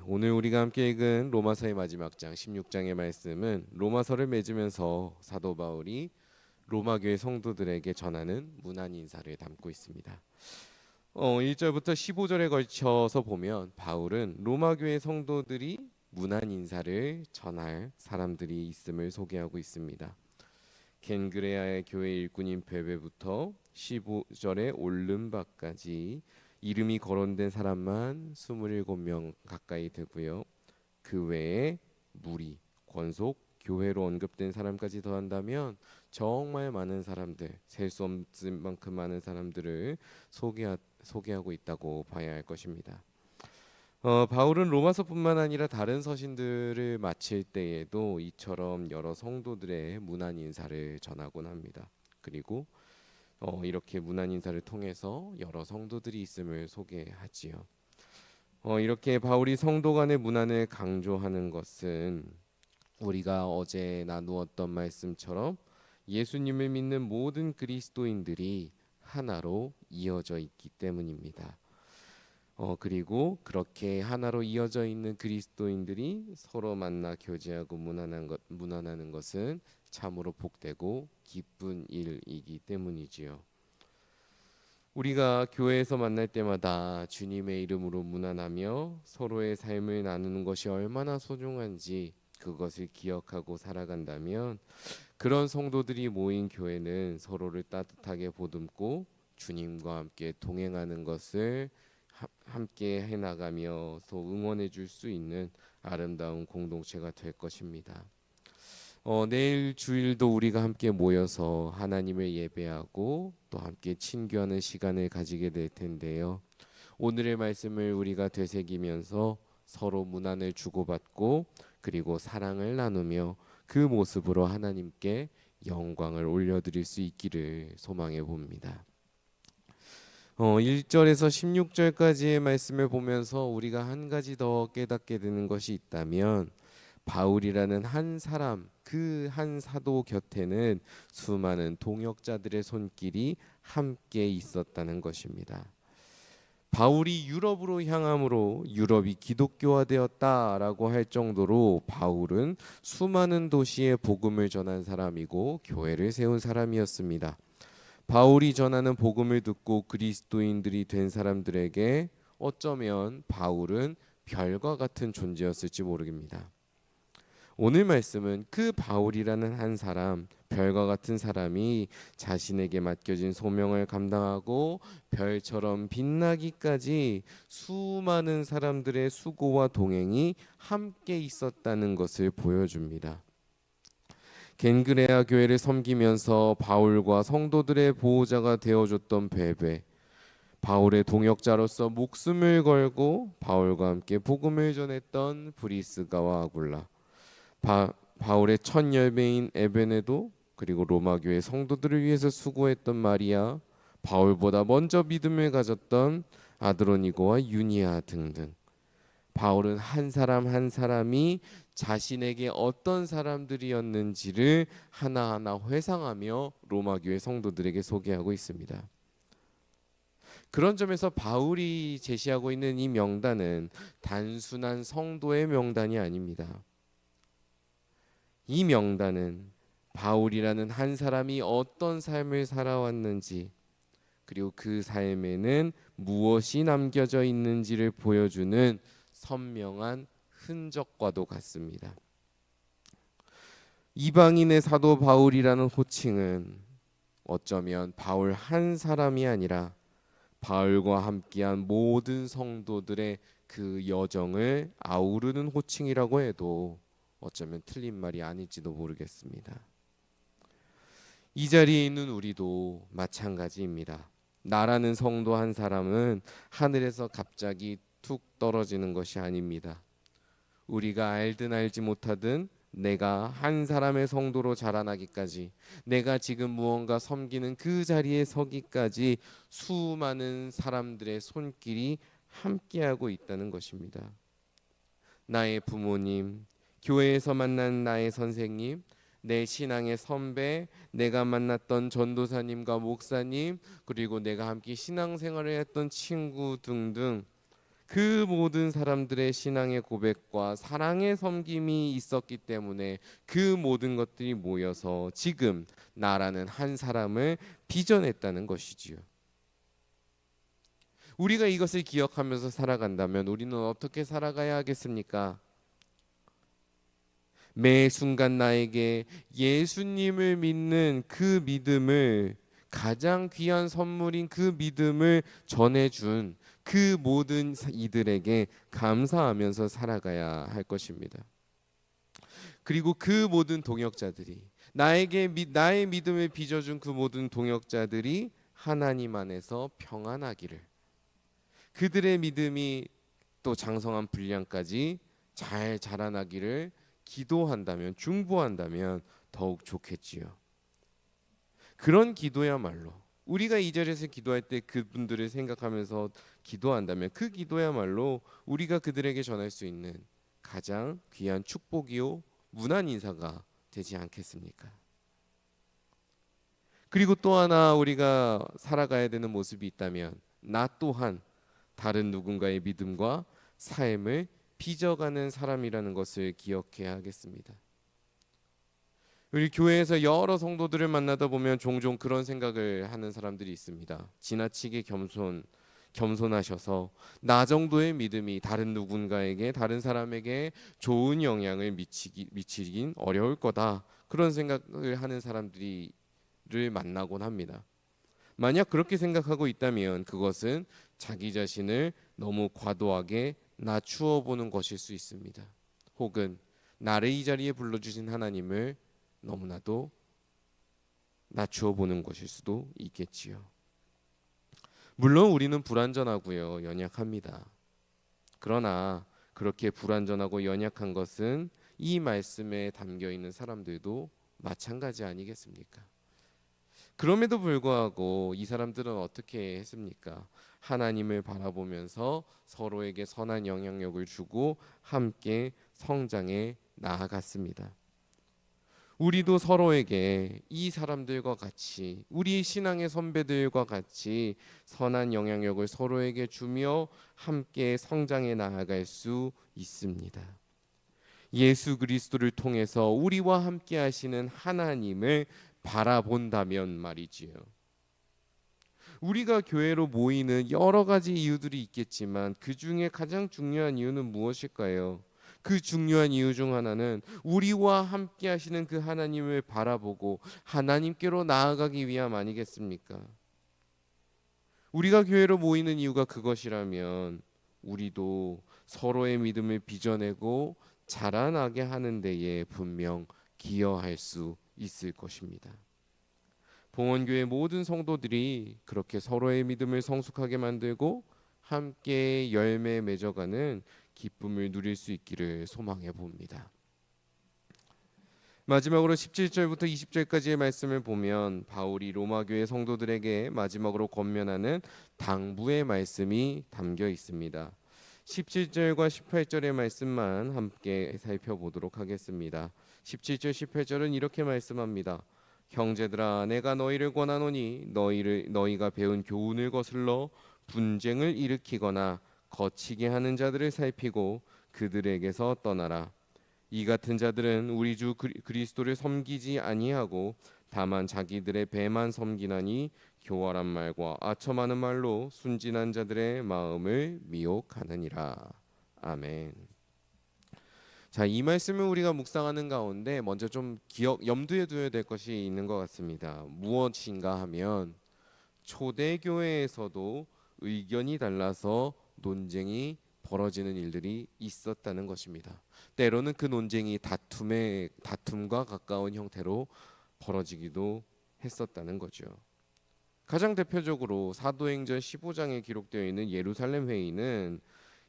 오늘 우리가 함께 읽은 로마서의 마지막 장 16장의 말씀은 로마서를 맺으면서 사도 바울이 로마 교회 성도들에게 전하는 문안 인사를 담고 있습니다. 1절부터 15절에 걸쳐서 보면 바울은 로마 교회 성도들이 문안 인사를 전할 사람들이 있음을 소개하고 있습니다. 겐그레아의 교회 일꾼인 베베부터 15절의 올름바까지 이름이 거론된 사람만 27명 가까이 되고요. 그 외에 무리, 권속, 교회로 언급된 사람까지 더한다면 정말 많은 사람들, 셀 수 없을 만큼 많은 사람들을 소개하고 있다고 봐야 할 것입니다. 바울은 로마서뿐만 아니라 다른 서신들을 마칠 때에도 이처럼 여러 성도들의 문안 인사를 전하곤 합니다. 그리고 이렇게 문안 인사를 통해서 여러 성도들이 있음을 소개하지요. 이렇게 바울이 성도 간의 문안을 강조하는 것은 우리가 어제 나누었던 말씀처럼 예수님을 믿는 모든 그리스도인들이 하나로 이어져 있기 때문입니다. 그리고 그렇게 하나로 이어져 있는 그리스도인들이 서로 만나 교제하고 문안하는 것은 참으로 복되고 기쁜 일이기 때문이지요. 우리가 교회에서 만날 때마다 주님의 이름으로 문안하며 서로의 삶을 나누는 것이 얼마나 소중한지 그것을 기억하고 살아간다면 그런 성도들이 모인 교회는 서로를 따뜻하게 보듬고 주님과 함께 동행하는 것을 함께 해나가며 또 응원해 줄 수 있는 아름다운 공동체가 될 것입니다. 내일 주일도 우리가 함께 모여서 하나님을 예배하고 또 함께 친교하는 시간을 가지게 될 텐데요. 오늘의 말씀을 우리가 되새기면서 서로 문안을 주고받고 그리고 사랑을 나누며 그 모습으로 하나님께 영광을 올려드릴 수 있기를 소망해 봅니다. 1절에서 16절까지의 말씀을 보면서 우리가 한 가지 더 깨닫게 되는 것이 있다면 바울이라는 한 사람, 그 한 사도 곁에는 수많은 동역자들의 손길이 함께 있었다는 것입니다. 바울이 유럽으로 향함으로 유럽이 기독교화되었다라고 할 정도로 바울은 수많은 도시에 복음을 전한 사람이고 교회를 세운 사람이었습니다. 바울이 전하는 복음을 듣고 그리스도인들이 된 사람들에게 어쩌면 바울은 별과 같은 존재였을지 모릅니다. 오늘 말씀은 그 바울이라는 한 사람, 별과 같은 사람이 자신에게 맡겨진 소명을 감당하고 별처럼 빛나기까지 수많은 사람들의 수고와 동행이 함께 있었다는 것을 보여줍니다. 겐그레아 교회를 섬기면서 바울과 성도들의 보호자가 되어줬던 베베, 바울의 동역자로서 목숨을 걸고 바울과 함께 복음을 전했던 브리스가와 아굴라, 바울의 첫 열매인 에베네도, 그리고 로마 교회 성도들을 위해서 수고했던 마리아, 바울보다 먼저 믿음을 가졌던 아드로니고와 유니아 등등. 바울은 한 사람 한 사람이 자신에게 어떤 사람들이었는지를 하나하나 회상하며 로마 교회 성도들에게 소개하고 있습니다. 그런 점에서 바울이 제시하고 있는 이 명단은 단순한 성도의 명단이 아닙니다. 이 명단은 바울이라는 한 사람이 어떤 삶을 살아왔는지, 그리고 그 삶에는 무엇이 남겨져 있는지를 보여주는 선명한 흔적과도 같습니다. 이방인의 사도 바울이라는 호칭은 어쩌면 바울 한 사람이 아니라 바울과 함께한 모든 성도들의 그 여정을 아우르는 호칭이라고 해도 어쩌면 틀린 말이 아닐지도 모르겠습니다. 이 자리에 있는 우리도 마찬가지입니다. 나라는 성도 한 사람은 하늘에서 갑자기 툭 떨어지는 것이 아닙니다. 우리가 알든 알지 못하든 내가 한 사람의 성도로 자라나기까지, 내가 지금 무언가 섬기는 그 자리에 서기까지 수많은 사람들의 손길이 함께하고 있다는 것입니다. 나의 부모님, 교회에서 만난 나의 선생님, 내 신앙의 선배, 내가 만났던 전도사님과 목사님, 그리고 내가 함께 신앙생활을 했던 친구 등등, 그 모든 사람들의 신앙의 고백과 사랑의 섬김이 있었기 때문에 그 모든 것들이 모여서 지금 나라는 한 사람을 빚어냈다는 것이지요. 우리가 이것을 기억하면서 살아간다면 우리는 어떻게 살아가야 하겠습니까? 매 순간 나에게 예수님을 믿는 그 믿음을, 가장 귀한 선물인 그 믿음을 전해준 그 모든 이들에게 감사하면서 살아가야 할 것입니다. 그리고 그 모든 동역자들이, 나의 믿음을 빚어준 그 모든 동역자들이 하나님 안에서 평안하기를, 그들의 믿음이 또 장성한 분량까지 잘 자라나기를 기도한다면, 중보한다면 더욱 좋겠지요. 그런 기도야말로, 우리가 이 자리에서 기도할 때 그분들을 생각하면서 기도한다면 그 기도야말로 우리가 그들에게 전할 수 있는 가장 귀한 축복이요 무난 인사가 되지 않겠습니까? 그리고 또 하나 우리가 살아가야 되는 모습이 있다면, 나 또한 다른 누군가의 믿음과 삶을 빚어가는 사람이라는 것을 기억해야 하겠습니다. 우리 교회에서 여러 성도들을 만나다 보면 종종 그런 생각을 하는 사람들이 있습니다. 지나치게 겸손하셔서 나 정도의 믿음이 다른 누군가에게, 다른 사람에게 좋은 영향을 미치긴 어려울 거다, 그런 생각을 하는 사람들을 만나곤 합니다. 만약 그렇게 생각하고 있다면 그것은 자기 자신을 너무 과도하게 낮추어 보는 것일 수 있습니다. 혹은 나를 이 자리에 불러주신 하나님을 너무나도 낮추어 보는 것일 수도 있겠지요. 물론 우리는 불완전하고요, 연약합니다. 그러나 그렇게 불완전하고 연약한 것은 이 말씀에 담겨 있는 사람들도 마찬가지 아니겠습니까? 그럼에도 불구하고 이 사람들은 어떻게 했습니까? 하나님을 바라보면서 서로에게 선한 영향력을 주고 함께 성장해 나아갔습니다. 우리도 서로에게 이 사람들과 같이, 우리 신앙의 선배들과 같이 선한 영향력을 서로에게 주며 함께 성장해 나아갈 수 있습니다. 예수 그리스도를 통해서 우리와 함께 하시는 하나님을 바라본다면 말이지요. 우리가 교회로 모이는 여러 가지 이유들이 있겠지만 그 중에 가장 중요한 이유는 무엇일까요? 그 중요한 이유 중 하나는 우리와 함께 하시는 그 하나님을 바라보고 하나님께로 나아가기 위함 아니겠습니까? 우리가 교회로 모이는 이유가 그것이라면 우리도 서로의 믿음을 빚어내고 자라나게 하는 데에 분명 기여할 수 있을 것입니다. 봉헌교회 모든 성도들이 그렇게 서로의 믿음을 성숙하게 만들고 함께 열매 맺어가는 기쁨을 누릴 수 있기를 소망해 봅니다. 마지막으로 17절부터 20절까지의 말씀을 보면 바울이 로마교회 성도들에게 마지막으로 권면하는 당부의 말씀이 담겨 있습니다. 17절과 18절의 말씀만 함께 살펴보도록 하겠습니다. 17절 18절은 이렇게 말씀합니다. 형제들아, 내가 너희를 권하노니 너희가 배운 교훈을 거슬러 분쟁을 일으키거나 거치게 하는 자들을 살피고 그들에게서 떠나라. 이 같은 자들은 우리 주 그리스도를 섬기지 아니하고 다만 자기들의 배만 섬기나니 교활한 말과 아첨하는 말로 순진한 자들의 마음을 미혹하느니라. 아멘. 자, 이 말씀을 우리가 묵상하는 가운데 먼저 좀 염두에 두어야 될 것이 있는 것 같습니다. 무엇인가 하면 초대교회에서도 의견이 달라서 논쟁이 벌어지는 일들이 있었다는 것입니다. 때로는 그 논쟁이 다툼과 가까운 형태로 벌어지기도 했었다는 거죠. 가장 대표적으로 사도행전 15장에 기록되어 있는 예루살렘 회의는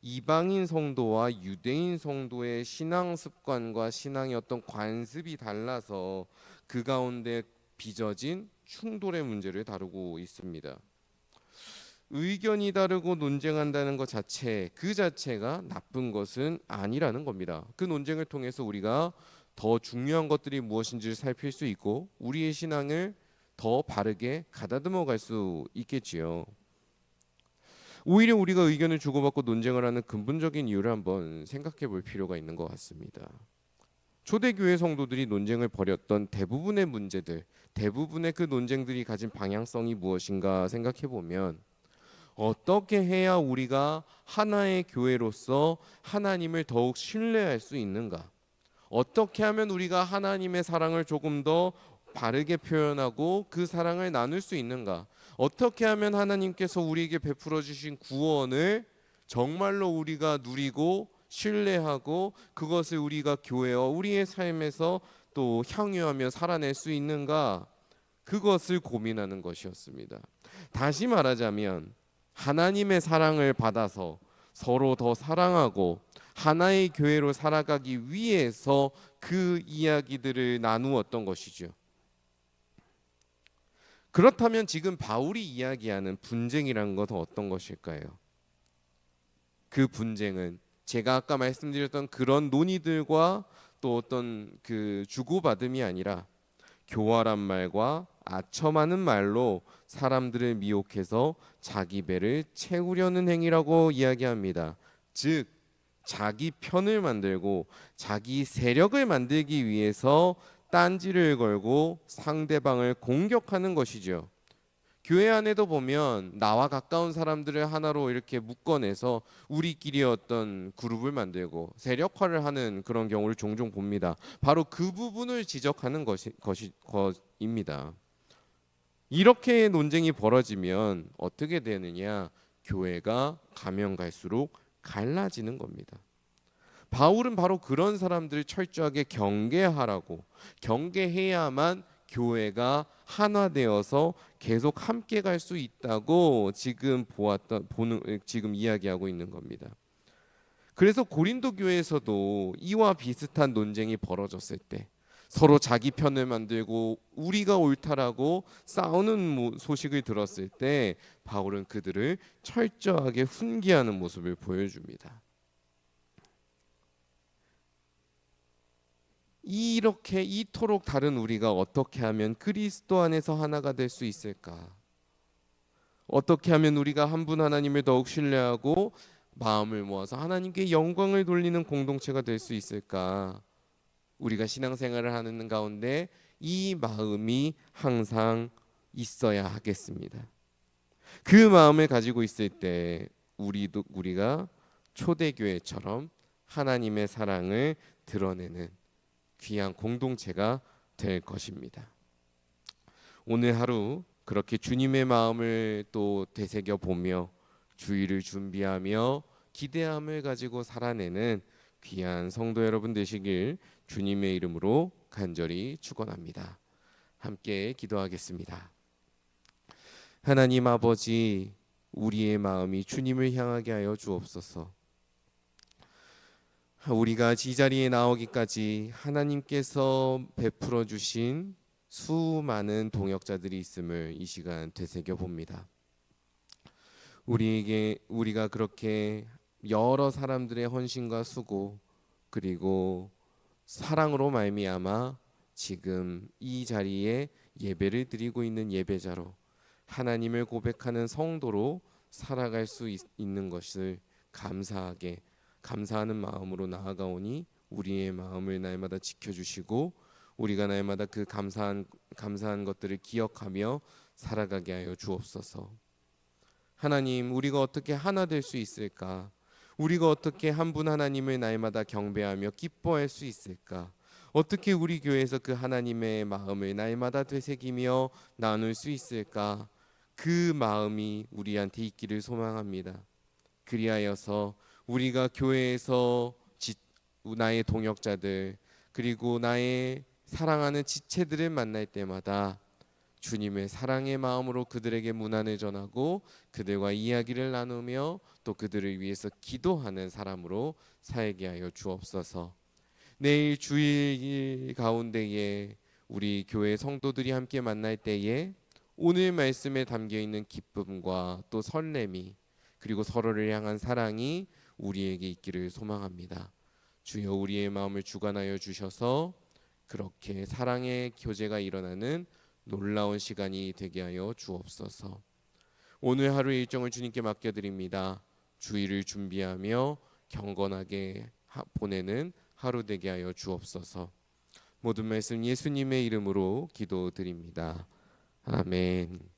이방인 성도와 유대인 성도의 신앙 습관과 신앙의 어떤 관습이 달라서 그 가운데 빚어진 충돌의 문제를 다루고 있습니다. 의견이 다르고 논쟁한다는 것 그 자체가 나쁜 것은 아니라는 겁니다. 그 논쟁을 통해서 우리가 더 중요한 것들이 무엇인지를 살필 수 있고 우리의 신앙을 더 바르게 가다듬어 갈 수 있겠지요. 오히려 우리가 의견을 주고받고 논쟁을 하는 근본적인 이유를 한번 생각해 볼 필요가 있는 것 같습니다. 초대교회 성도들이 논쟁을 벌였던 대부분의 문제들, 대부분의 그 논쟁들이 가진 방향성이 무엇인가 생각해 보면, 어떻게 해야 우리가 하나의 교회로서 하나님을 더욱 신뢰할 수 있는가? 어떻게 하면 우리가 하나님의 사랑을 조금 더 바르게 표현하고 그 사랑을 나눌 수 있는가? 어떻게 하면 하나님께서 우리에게 베풀어 주신 구원을 정말로 우리가 누리고 신뢰하고 그것을 우리가 교회와 우리의 삶에서 또 향유하며 살아낼 수 있는가? 그것을 고민하는 것이었습니다. 다시 말하자면 하나님의 사랑을 받아서 서로 더 사랑하고 하나의 교회로 살아가기 위해서 그 이야기들을 나누었던 것이죠. 그렇다면 지금 바울이 이야기하는 분쟁이란 것은 어떤 것일까요? 그 분쟁은 제가 아까 말씀드렸던 그런 논의들과 또 어떤 그 주고받음이 아니라 교활한 말과 아첨하는 말로 사람들을 미혹해서 자기 배를 채우려는 행위라고 이야기합니다. 즉 자기 편을 만들고 자기 세력을 만들기 위해서 딴지를 걸고 상대방을 공격하는 것이죠. 교회 안에도 보면 나와 가까운 사람들을 하나로 이렇게 묶어내서 우리끼리 어떤 그룹을 만들고 세력화를 하는 그런 경우를 종종 봅니다. 바로 그 부분을 지적하는 것입니다. 이렇게 논쟁이 벌어지면 어떻게 되느냐? 교회가 가면 갈수록 갈라지는 겁니다. 바울은 바로 그런 사람들을 철저하게 경계하라고, 경계해야만 교회가 하나 되어서 계속 함께 갈 수 있다고 지금 지금 이야기하고 있는 겁니다. 그래서 고린도 교회에서도 이와 비슷한 논쟁이 벌어졌을 때 서로 자기 편을 만들고 우리가 옳다라고 싸우는 소식을 들었을 때 바울은 그들을 철저하게 훈계하는 모습을 보여줍니다. 이렇게 이토록 다른 우리가 어떻게 하면 그리스도 안에서 하나가 될 수 있을까? 어떻게 하면 우리가 한 분 하나님을 더욱 신뢰하고 마음을 모아서 하나님께 영광을 돌리는 공동체가 될 수 있을까? 우리가 신앙생활을 하는 가운데 이 마음이 항상 있어야 하겠습니다. 그 마음을 가지고 있을 때 우리가 초대교회처럼 하나님의 사랑을 드러내는 귀한 공동체가 될 것입니다. 오늘 하루 그렇게 주님의 마음을 또 되새겨 보며 주일을 준비하며 기대함을 가지고 살아내는 귀한 성도 여러분 되시길 주님의 이름으로 간절히 축원합니다. 함께 기도하겠습니다. 하나님 아버지, 우리의 마음이 주님을 향하게 하여 주옵소서. 우리가 이 자리에 나오기까지 하나님께서 베풀어 주신 수많은 동역자들이 있음을 이 시간 되새겨 봅니다. 우리가 그렇게 여러 사람들의 헌신과 수고 그리고 사랑으로 말미암아 지금 이 자리에 예배를 드리고 있는 예배자로 하나님을 고백하는 성도로 살아갈 수 있는 것을 감사하는 마음으로 나아가오니 우리의 마음을 날마다 지켜주시고 우리가 날마다 그 감사한 것들을 기억하며 살아가게 하여 주옵소서. 하나님, 우리가 어떻게 하나 될 수 있을까? 우리가 어떻게 한 분 하나님을 날마다 경배하며 기뻐할 수 있을까? 어떻게 우리 교회에서 그 하나님의 마음을 날마다 되새기며 나눌 수 있을까? 그 마음이 우리한테 있기를 소망합니다. 그리하여서 우리가 교회에서 나의 동역자들 그리고 나의 사랑하는 지체들을 만날 때마다 주님의 사랑의 마음으로 그들에게 문안을 전하고 그들과 이야기를 나누며 또 그들을 위해서 기도하는 사람으로 살게 하여 주옵소서. 내일 주일 가운데에 우리 교회 성도들이 함께 만날 때에 오늘 말씀에 담겨 있는 기쁨과 또 설렘이 그리고 서로를 향한 사랑이 우리에게 있기를 소망합니다. 주여, 우리의 마음을 주관하여 주셔서 그렇게 사랑의 교제가 일어나는 놀라운 시간이 되게 하여 주옵소서. 오늘 하루의 일정을 주님께 맡겨드립니다. 주일을 준비하며 경건하게 보내는 하루 되게 하여 주옵소서. 모든 말씀 예수님의 이름으로 기도드립니다. 아멘.